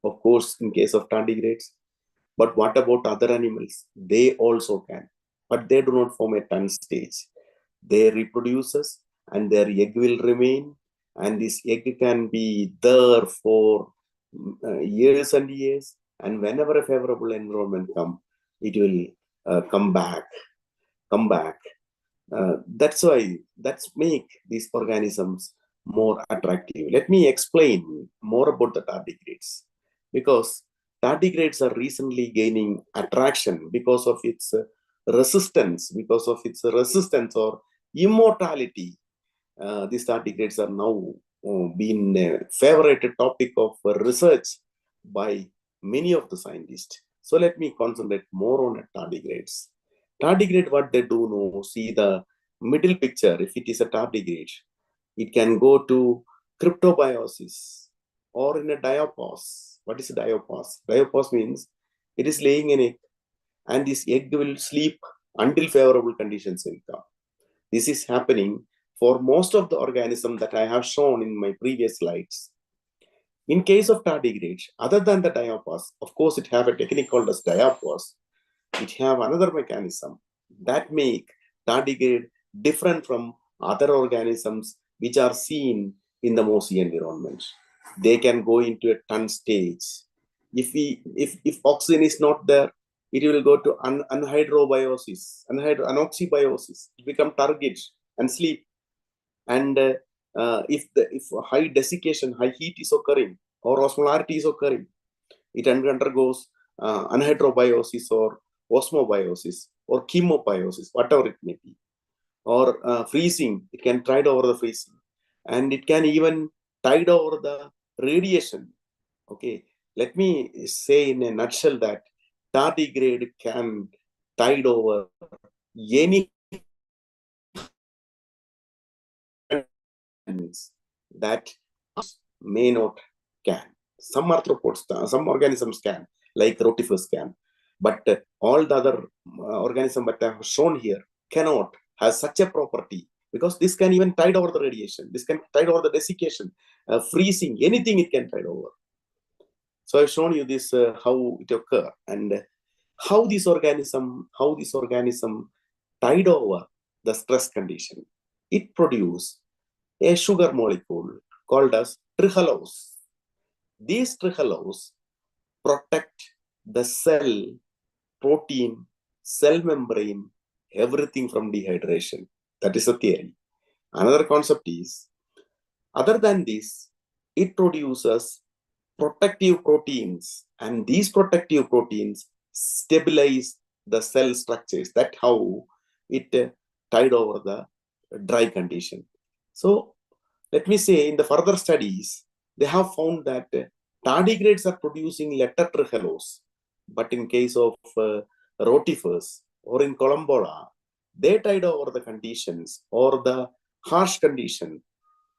Of course, in case of tardigrades. But what about other animals? They also can. But they do not form a ton stage. They reproduces and their egg will remain. And this egg can be there for years and years. And whenever a favorable environment comes, it will come back. That's make these organisms more attractive. Let me explain more about the tardigrades, because tardigrades are recently gaining attraction because of its resistance, or immortality. These tardigrades are now been a favorite topic of research by many of the scientists. So let me concentrate more on tardigrades. Tardigrade, what they do now, see the middle picture. If it is a tardigrade, it can go to cryptobiosis or in a diapause. What is a diapause? Diapause means it is laying an egg, and this egg will sleep until favorable conditions will come. This is happening for most of the organisms that I have shown in my previous slides. In case of tardigrades, other than the diapause, of course, it have a technique called as diapause. It have another mechanism that make tardigrade different from other organisms which are seen in the mossy environment. They can go into a ton stage. If oxygen is not there, it will go to anhydrobiosis, anoxybiosis. It become target and sleep. And if high desiccation, high heat is occurring, or osmolarity is occurring, it undergoes anhydrobiosis or osmobiosis or chemobiosis, whatever it may be, or freezing. It can tide over the freezing, and it can even tide over the radiation. Okay, let me say in a nutshell that tardigrade can tide over any that may not can. Some arthropods, some organisms can, like rotifers can. But all the other organisms that I have shown here cannot have such a property, because this can even tide over the radiation. This can tide over the desiccation, freezing, anything it can tide over. So I've shown you this, how it occurs, and how this organism tide over the stress condition. It produces a sugar molecule called as trichalose. These trichalose protect the cell, protein, cell membrane, everything from dehydration. That is the theory. Another concept is, other than this, it produces protective proteins, and these protective proteins stabilize the cell structures. That's how it tide over the dry condition. So let me say, in the further studies, they have found that tardigrades are producing lesser trichalose, but in case of rotifers or in Columbola, they tide over the conditions or the harsh condition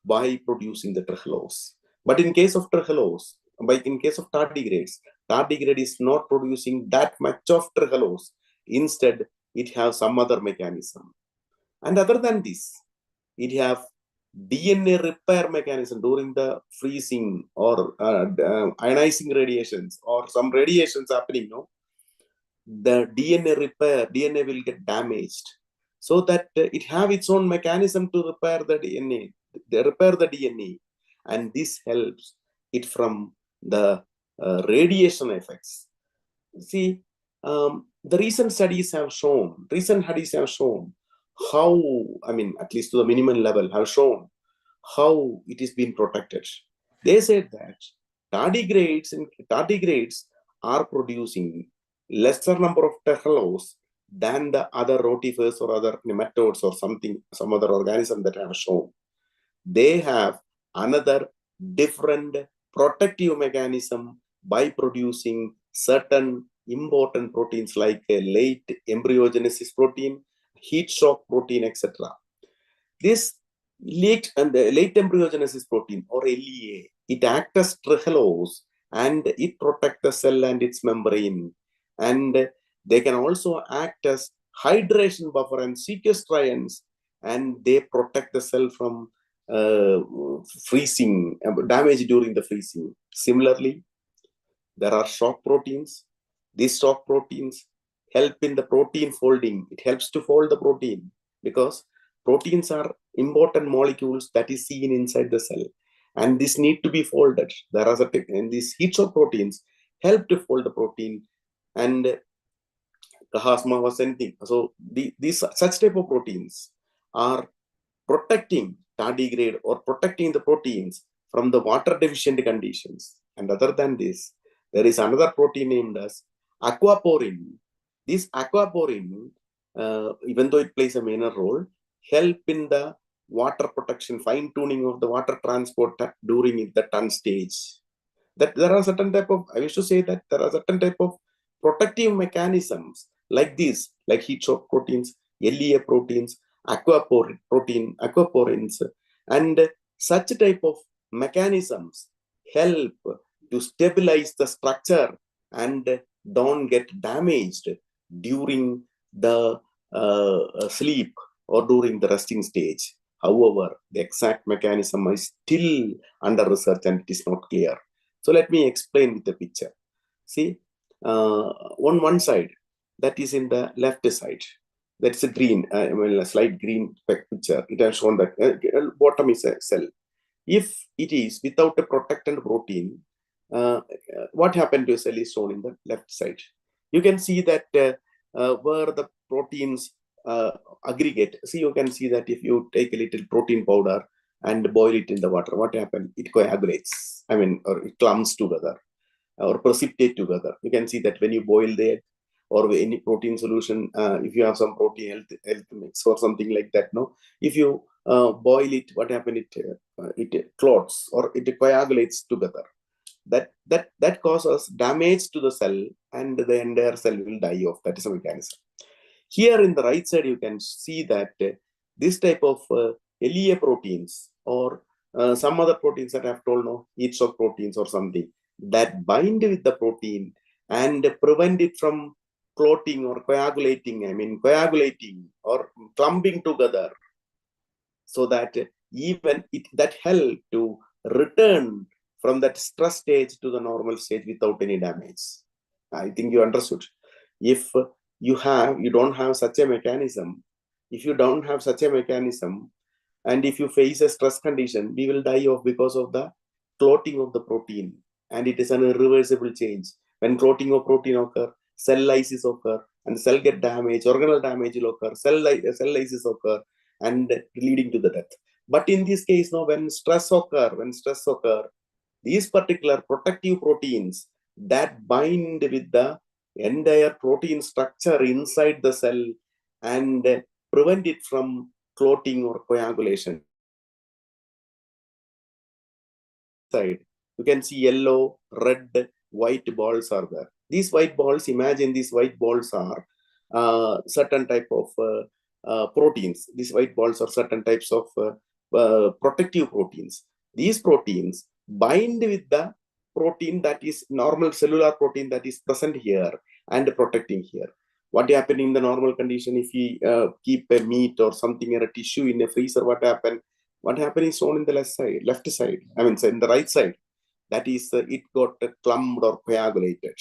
by producing the trichalose. But in case of trichalose, in case of tardigrades, tardigrade is not producing that much of trichalose. Instead, it has some other mechanism. And other than this, it have DNA repair mechanism during the freezing or ionizing radiations or some radiations happening. No, the DNA will get damaged, so that it have its own mechanism to repair the DNA. They repair the DNA, and this helps it from the radiation effects. See, the recent studies have shown how, I mean, at least to the minimum level, have shown how it is being protected. They said that tardigrades are producing lesser number of trichalose than the other rotifers or other nematodes or some other organism that I have shown. They have another different protective mechanism by producing certain important proteins like late embryogenesis protein, heat shock protein, etc. This late embryogenesis protein, or LEA, it acts as trichalose and it protects the cell and its membrane. And they can also act as hydration buffer and sequestrants, and they protect the cell from freezing, damage during the freezing. Similarly, there are shock proteins. These shock proteins help in the protein folding. It helps to fold the protein, because proteins are important molecules that is seen inside the cell, and this need to be folded. There are and these heat shock proteins help to fold the protein, and Kahasma was anything. So these such type of proteins are protecting tardigrade or protecting the proteins from the water deficient conditions. And other than this, there is another protein named as aquaporin. This aquaporin, even though it plays a minor role, help in the water protection, fine tuning of the water transport during the turn stage. That there are certain type of, I wish to say that there are certain type of protective mechanisms like this, like heat shock proteins, LEA proteins, aquaporins, and such type of mechanisms help to stabilize the structure and don't get damaged during the sleep or during the resting stage. However, the exact mechanism is still under research and it is not clear. So let me explain with the picture. See, on one side, that is in the left side, that's a green, a slight green picture. It has shown that bottom is a cell. If it is without a protectant protein, what happened to a cell is shown in the left side. You can see that where the proteins aggregate. See, you can see that if you take a little protein powder and boil it in the water, what happens? It coagulates, I mean, or it clumps together or precipitate together. You can see that when you boil the egg or any protein solution, if you have some protein health mix or something like that, no, if you boil it, what happens? It clots or it coagulates together. That causes damage to the cell, and the entire cell will die off. That is a mechanism. Here in the right side, you can see that this type of LEA proteins or some other proteins that I have told, no, heat shock proteins or something, that bind with the protein and prevent it from clotting or coagulating or clumping together, so that even that help to return from that stress stage to the normal stage without any damage. I think you understood. If you don't have such a mechanism, and if you face a stress condition, we will die off because of the clotting of the protein, and it is an irreversible change. When clotting of protein occur, cell lysis occur, and cell get damaged, organelle damage will occur, cell lysis occur, and leading to the death. But in this case, now when stress occur, these particular protective proteins that bind with the entire protein structure inside the cell and prevent it from clotting or coagulation. Side, you can see yellow, red, white balls are there. These white balls, imagine these white balls are certain type of proteins. These white balls are certain types of protective proteins. These proteins bind with the protein that is normal cellular protein that is present here and protecting here. What happens in the normal condition, if we keep a meat or something or a tissue in a freezer, what happens is shown in the left side, in the right side. That is, it got clumped or coagulated.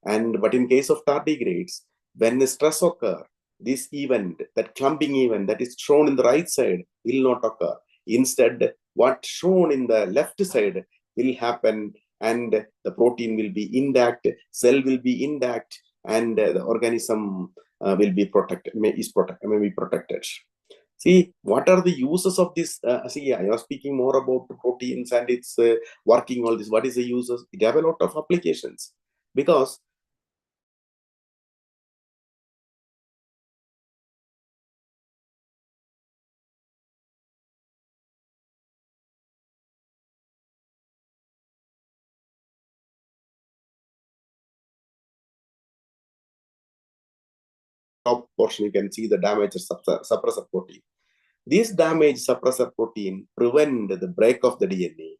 But in case of tardigrades, when the stress occur, this event, that clumping event that is shown in the right side will not occur. Instead, what shown in the left side will happen, and the protein will be intact, cell will be intact, and the organism will be protected, may be protected. See, what are the uses of this? I was speaking more about the proteins and its working, all this. What is the uses? It have a lot of applications, because top portion, you can see the damaged suppressor protein. This damaged suppressor protein prevent the break of the DNA,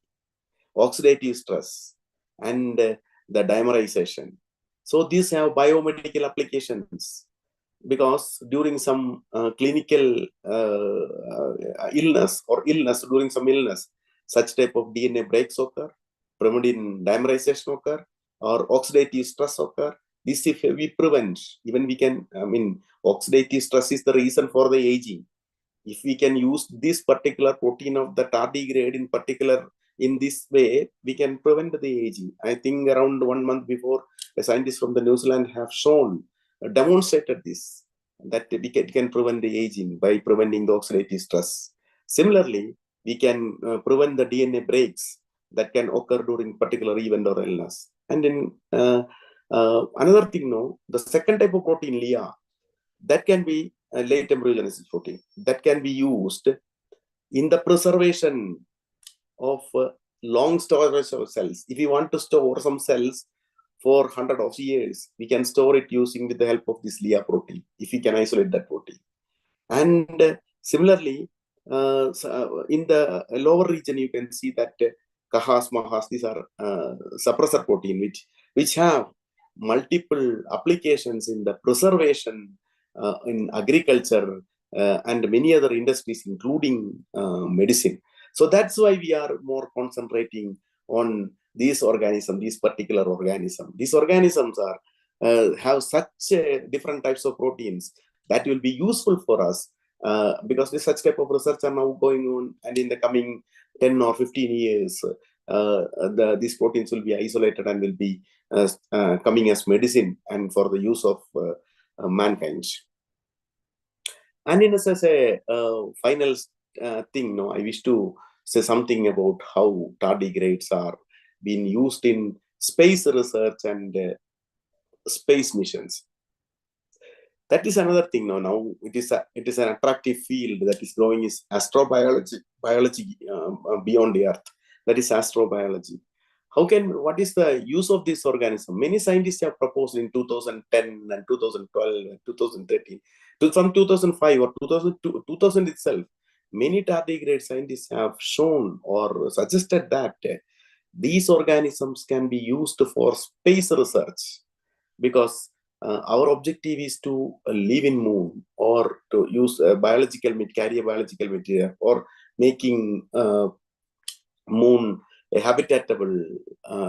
oxidative stress, and the dimerization. So these have biomedical applications, because during some clinical illness, such type of DNA breaks occur, pyrimidine dimerization occur, or oxidative stress occur. This, if we prevent, even we can, oxidative stress is the reason for the aging. If we can use this particular protein of the tardigrade in particular in this way, we can prevent the aging. I think around 1 month before, a scientist from the New Zealand have demonstrated this, that we can prevent the aging by preventing the oxidative stress. Similarly, we can prevent the DNA breaks that can occur during particular event or illness. And then another thing, the second type of protein, LIA, that can be a late embryogenesis protein, that can be used in the preservation of long storage of cells. If you want to store some cells for hundreds of years, we can store it using with the help of this LIA protein, if we can isolate that protein. And similarly, in the lower region, you can see that CAHAS, MAHAS, these are suppressor protein, which have multiple applications in the preservation, in agriculture, and many other industries, including medicine. So that's why we are more concentrating on these particular organisms. These organisms have such different types of proteins that will be useful for us, because such type of research are now going on, and in the coming 10 or 15 years, these proteins will be isolated and will be coming as medicine and for the use of mankind. And in as a final thing, I wish to say something about how tardigrades are being used in space research and space missions. That is another thing. Now it is an attractive field that is growing, is astrobiology, biology beyond the Earth. That is astrobiology. What is the use of this organism? Many scientists have proposed in 2010 and 2012 and 2013. From 2005 or 2000 itself, many tardigrade scientists have shown or suggested that these organisms can be used for space research, because our objective is to live in moon or to use carry a biological material or making moon a habitable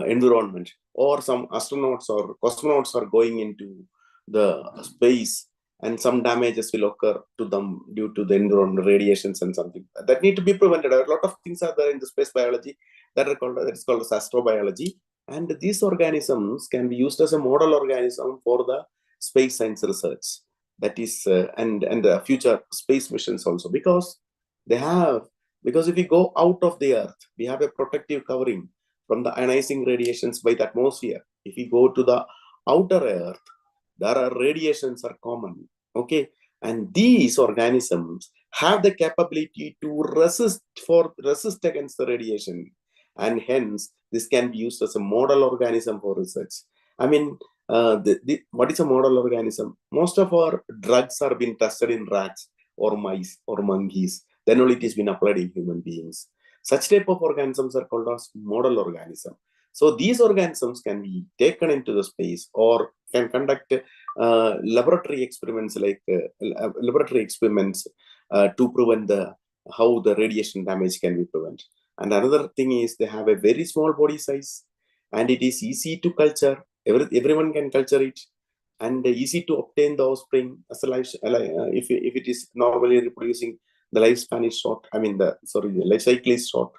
environment, or some astronauts or cosmonauts are going into the space and some damages will occur to them due to the environment radiations and something that need to be prevented. A lot of things are there in the space biology that is called as astrobiology, and these organisms can be used as a model organism for the space science research, that is and the future space missions also, because if we go out of the Earth, we have a protective covering from the ionizing radiations by the atmosphere. If we go to the outer Earth, there are radiations are common, okay, and these organisms have the capability to resist against the radiation, and hence this can be used as a model organism for research. I mean, what is a model organism? Most of our drugs are being tested in rats or mice or monkeys. Then only it has been applied in human beings. Such type of organisms are called as model organism. So these organisms can be taken into the space or can conduct laboratory experiments to prevent how the radiation damage can be prevented. And another thing is they have a very small body size, and it is easy to culture. Everyone can culture it, and easy to obtain the offspring as a life. If it is normally reproducing, the lifespan is short. the life cycle is short.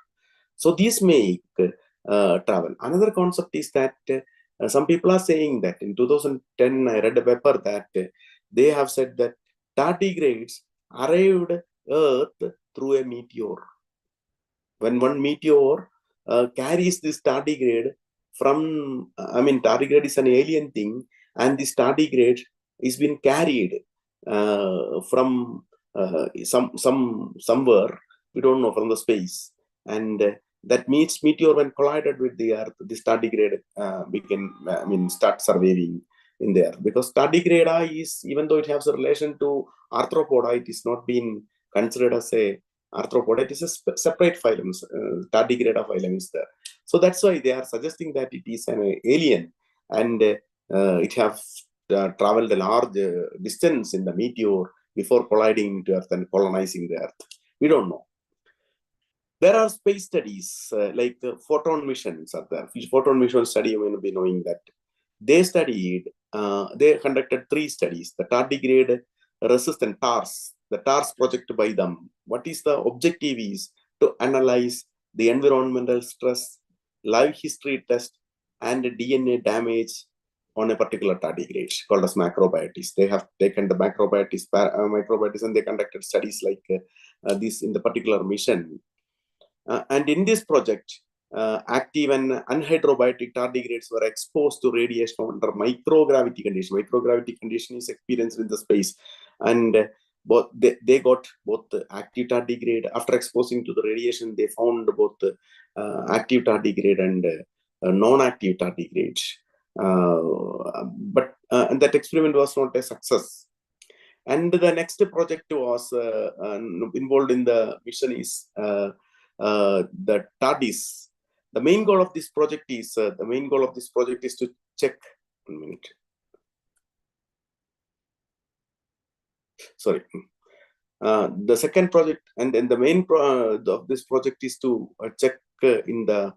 So these make travel. Another concept is that some people are saying that in 2010, I read a paper that they have said that tardigrades arrived Earth through a meteor. When one meteor carries this tardigrade from, tardigrade is an alien thing, and this tardigrade is been carried from somewhere, we don't know, from the space, and that means meteor when collided with the Earth, this tardigrade start surviving in the Earth, because tardigrade is, even though it has a relation to arthropoda, it is not been considered as a arthropoda. It is a separate phylum. Tardigrade phylum is there. So that's why they are suggesting that it is an alien, and it has traveled a large distance in the meteor before colliding into Earth and colonizing the Earth. We don't know. There are space studies like photon missions are there. Photon mission study, you may be knowing that. They conducted 3 studies. The tardigrade resistant TARS, the TARS project by them. What is the objective is to analyze the environmental stress, life history test, and DNA damage on a particular tardigrade called as macrobiotes. They have taken the microbiotes and they conducted studies like this in the particular mission. And in this project, active and anhydrobiotic tardigrades were exposed to radiation under microgravity condition. Microgravity condition is experienced in the space, and they got both the active tardigrade. After exposing to the radiation, they found both active tardigrade and non-active tardigrade. But that experiment was not a success. And the next project was involved in the mission is the TARDIS. The main goal of this project is to check. 1 minute. Sorry. The second project, and then the main of this project is to check in that's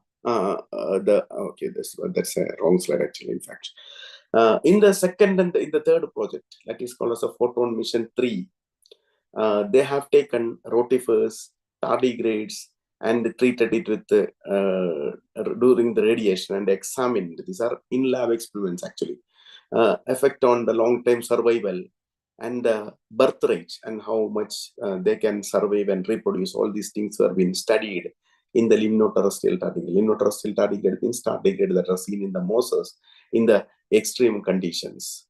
a wrong slide actually. In fact, in the second and in the third project, that is called as a Photon Mission 3, they have taken rotifers, tardigrades, and treated it with during the radiation and examined. These are in-lab experiments actually. Effect on the long-term survival and birth rate and how much they can survive and reproduce. All these things were being studied in the limnoterrestrial tardigrade. Limnoterrestrial tardigrade means tardigrade that are seen in the mosses in the extreme conditions.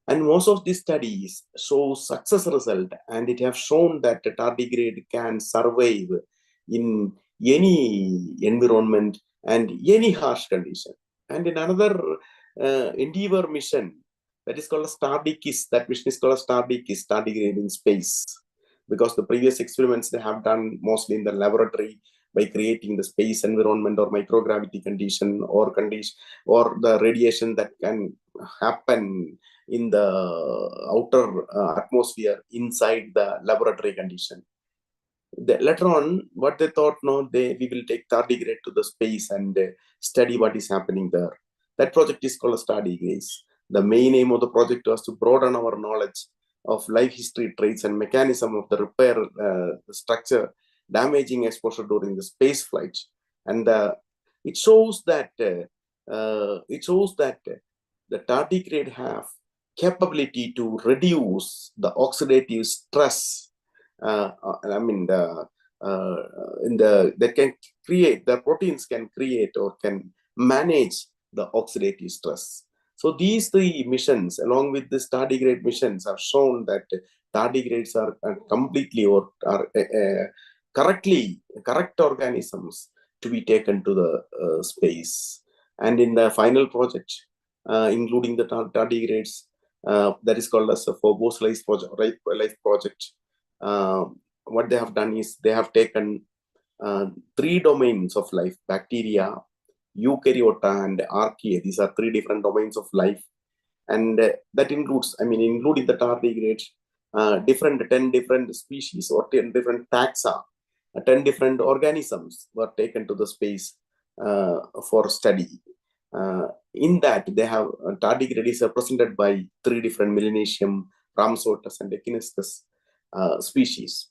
And most of these studies show success result, and it have shown that the tardigrade can survive in any environment and any harsh condition. And in another Endeavour mission, that is called a StarDKISS, that mission is called a StarDKISS, tardigrade in space, because the previous experiments they have done mostly in the laboratory by creating the space environment or microgravity condition or the radiation that can happen in the outer atmosphere inside the laboratory condition. Later on, what they thought, no, we will take tardigrade to the space and study what is happening there. That project is called Tardigrades. The main aim of the project was to broaden our knowledge of life history traits and mechanism of the repair structure damaging exposure during the space flight. And it shows that the tardigrade have capability to reduce the oxidative stress. They can create, the proteins can create or can manage the oxidative stress. So these three missions, along with this tardigrade missions, have shown that tardigrades are completely or are correct organisms to be taken to the space. And in the final project, including the tardigrades, that is called as the Phobos Life Project. What they have done is they have taken 3 domains of life: bacteria, eukaryota, and archaea. These are 3 different domains of life, and that includes, including the tardigrades, 10 different species or 10 different taxa, 10 different organisms were taken to the space for study. In that, they have tardigrade is represented by 3 different Melanesium, Rhamnosus, and Echinuscus species.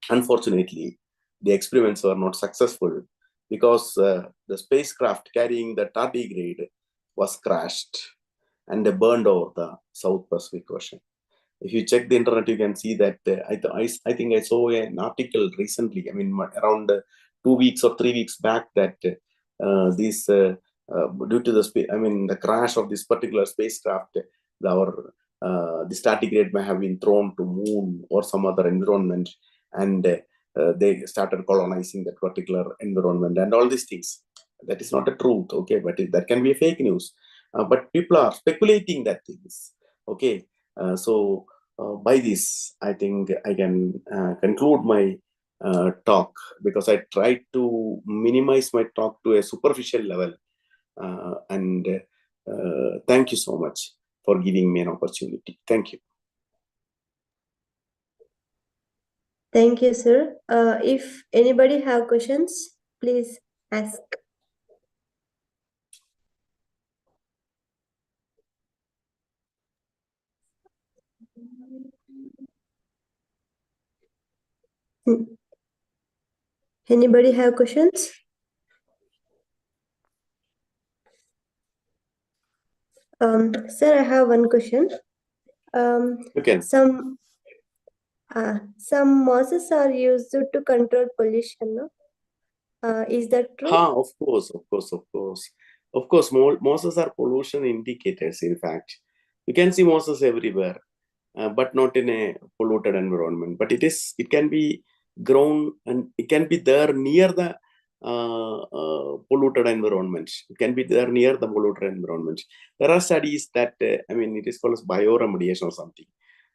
Unfortunately, the experiments were not successful because the spacecraft carrying the tardigrade was crashed and burned over the South Pacific Ocean. If you check the internet, you can see that I think I saw an article recently, around 2 weeks or 3 weeks back, that due to the crash of this particular spacecraft, this tardigrade may have been thrown to moon or some other environment, and they started colonizing that particular environment and all these things. That is not a truth, okay, but that can be a fake news. But people are speculating that things, okay. So by this, I think I can conclude my talk, because I tried to minimize my talk to a superficial level. And thank you so much for giving me an opportunity. Thank you. Thank you, sir. If anybody have questions, please ask. Anybody have questions? Sir, I have one question. Okay. Some mosses are used to control pollution, no? Is that true? Of course. Mosses are pollution indicators. In fact, you can see mosses everywhere, but not in a polluted environment. But it can be grown, and it can be there near the polluted environments. It can be there near the polluted environments. There are studies that it is called as bioremediation or something.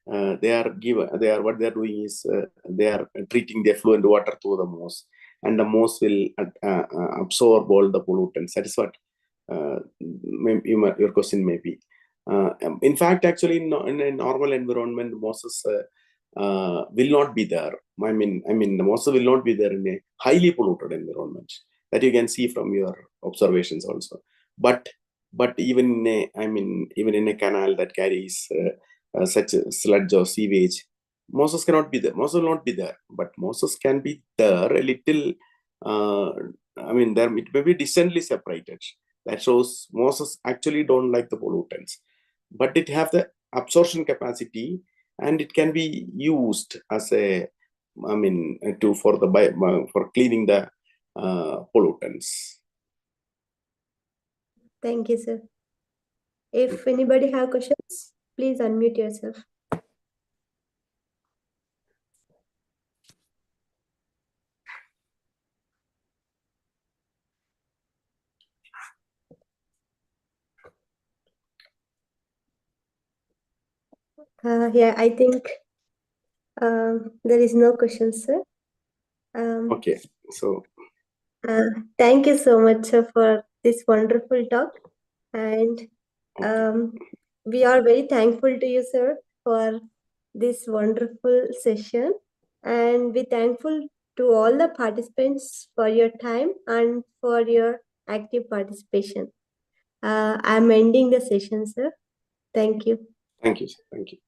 What they are doing is they are treating the effluent water through the moss, and the moss will absorb all the pollutants. That is what your question may be. In fact, actually, in a normal environment, mosses will not be there. The mosses will not be there in a highly polluted environment. That you can see from your observations also. But even in a canal that carries such sludge or sewage, mosses cannot be there. Mosses will not be there. But mosses can be there a little. It may be distantly separated. That shows mosses actually don't like the pollutants, but it have the absorption capacity, and it can be used as for cleaning the pollutants. Thank you, sir. If anybody have questions, please unmute yourself. Yeah, I think there is no question, sir. Okay, so thank you so much, sir, for this wonderful talk, and We are very thankful to you, sir, for this wonderful session. And we thankful to all the participants for your time and for your active participation. I'm ending the session, sir. Thank you. Thank you, sir. Thank you.